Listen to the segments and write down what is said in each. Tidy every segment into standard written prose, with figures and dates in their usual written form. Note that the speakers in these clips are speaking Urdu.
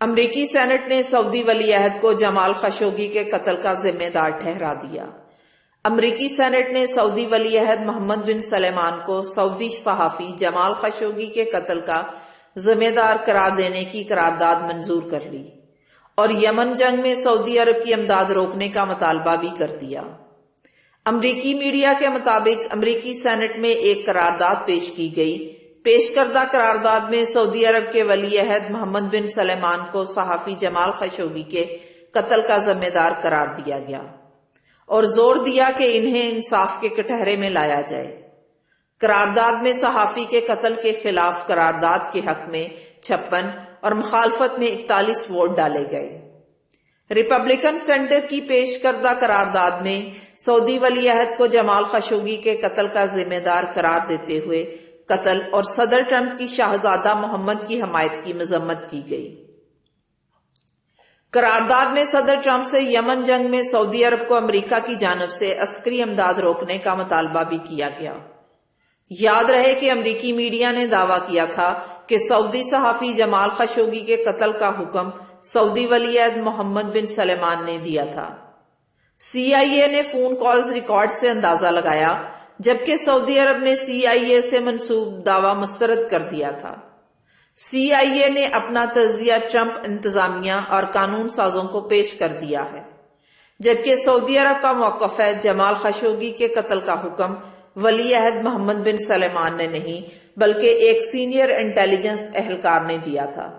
امریکی سینٹ نے سعودی ولی عہد کو جمال خشوگی کے قتل کا ذمہ دار ٹھہرا دیا۔ امریکی سینٹ نے سعودی ولی عہد محمد بن سلمان کو سعودی صحافی جمال خشوگی کے قتل کا ذمہ دار قرار دینے کی قرارداد منظور کر لی اور یمن جنگ میں سعودی عرب کی امداد روکنے کا مطالبہ بھی کر دیا۔ امریکی میڈیا کے مطابق امریکی سینٹ میں ایک قرارداد پیش کی گئی۔ پیش کردہ قرارداد میں سعودی عرب کے ولی عہد محمد بن سلمان کو صحافی جمال خشوگی کے قتل کا ذمہ دار قرار دیا گیا اور زور دیا کہ انہیں انصاف کے کٹہرے میں لایا جائے۔ قرارداد میں صحافی کے قتل کے خلاف قرارداد کے حق میں 56 اور مخالفت میں 41 ووٹ ڈالے گئے۔ ریپبلکن سینٹر کی پیش کردہ قرارداد میں سعودی ولی عہد کو جمال خشوگی کے قتل کا ذمہ دار قرار دیتے ہوئے قتل اور صدر ٹرمپ کی شاہزادہ محمد کی حمایت کی مذمت کی گئی۔ قرارداد میں صدر ٹرمپ سے یمن جنگ میں سعودی عرب کو امریکہ کی جانب سے عسکری امداد روکنے کا مطالبہ بھی کیا گیا۔ یاد رہے کہ امریکی میڈیا نے دعویٰ کیا تھا کہ سعودی صحافی جمال خشوگی کے قتل کا حکم سعودی ولی عہد محمد بن سلمان نے دیا تھا۔ CIA نے فون کالز ریکارڈ سے اندازہ لگایا، جبکہ سعودی عرب نے CIA سے منسوب دعویٰ مسترد کر دیا تھا۔ CIA نے اپنا تجزیہ ٹرمپ انتظامیہ اور قانون سازوں کو پیش کر دیا ہے، جبکہ سعودی عرب کا موقف ہے جمال خشوگی کے قتل کا حکم ولی عہد محمد بن سلمان نے نہیں بلکہ ایک سینئر انٹیلیجنس اہلکار نے دیا تھا۔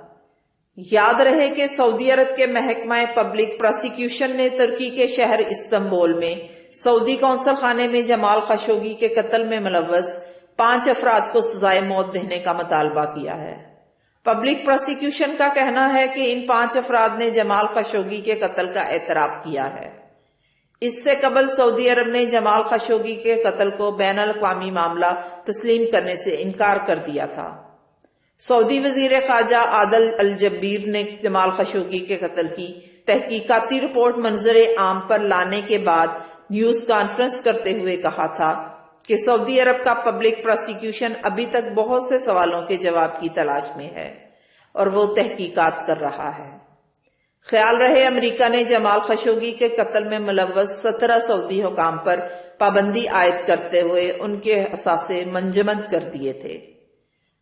یاد رہے کہ سعودی عرب کے محکمہ پبلک پروسیکیوشن نے ترکی کے شہر استنبول میں سعودی قونصل خانے میں جمال خشوگی کے قتل میں ملوث 5 افراد کو سزائے موت دینے کا مطالبہ کیا ہے۔ پبلک پروسیکیوشن کا کہنا ہے کہ ان 5 افراد نے جمال خشوگی کے قتل کا اعتراف کیا ہے۔ اس سے قبل سعودی عرب نے جمال خشوگی کے قتل کو بین الاقوامی معاملہ تسلیم کرنے سے انکار کر دیا تھا۔ سعودی وزیر خارجہ عادل الجبیر نے جمال خشوگی کے قتل کی تحقیقاتی رپورٹ منظر عام پر لانے کے بعد نیوز کانفرنس کرتے ہوئے کہا تھا کہ سعودی عرب کا پبلک پروسیکیوشن ابھی تک بہت سے سوالوں کے جواب کی تلاش میں ہے اور وہ تحقیقات کر رہا ہے۔ خیال رہے امریکہ نے جمال خشوگی کے قتل میں ملوث 17 سعودی حکام پر پابندی عائد کرتے ہوئے ان کے اثاثے منجمد کر دیے تھے۔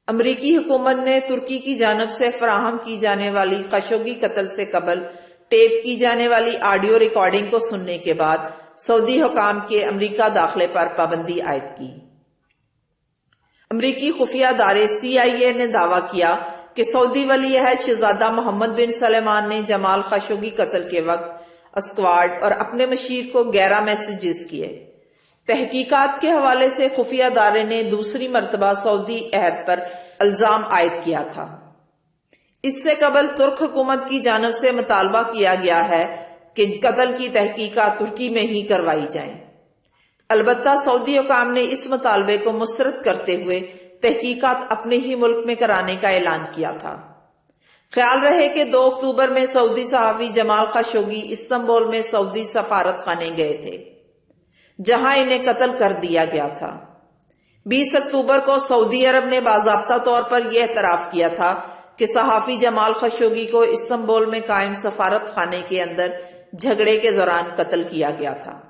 امریکی حکومت نے ترکی کی جانب سے فراہم کی جانے والی خشوگی قتل سے قبل ٹیپ کی جانے والی آڈیو ریکارڈنگ کو سننے کے بعد سعودی حکام کے امریکہ داخلے پر پابندی عائد کی۔ امریکی خفیہ ادارے CIA نے دعویٰ کیا کہ سعودی ولی عہد شہزادہ محمد بن سلمان نے جمال خشوگی قتل کے وقت اسکواڈ اور اپنے مشیر کو 11 میسیجز کیے۔ تحقیقات کے حوالے سے خفیہ ادارے نے دوسری مرتبہ سعودی عہد پر الزام عائد کیا تھا۔ اس سے قبل ترک حکومت کی جانب سے مطالبہ کیا گیا ہے کہ قتل کی تحقیقات ترکی میں ہی کروائی جائیں۔ البتہ سعودی حکام نے اس مطالبے کو مسترد کرتے ہوئے تحقیقات اپنے ہی ملک میں کرانے کا اعلان کیا تھا۔ خیال رہے کہ 2 اکتوبر میں سعودی صحافی جمال خشوگی استنبول میں سعودی سفارت خانے گئے تھے، جہاں انہیں قتل کر دیا گیا تھا۔ 20 اکتوبر کو سعودی عرب نے باضابطہ طور پر یہ اعتراف کیا تھا کہ صحافی جمال خشوگی کو استنبول میں قائم سفارت خانے کے اندر جھگڑے کے دوران قتل کیا گیا تھا۔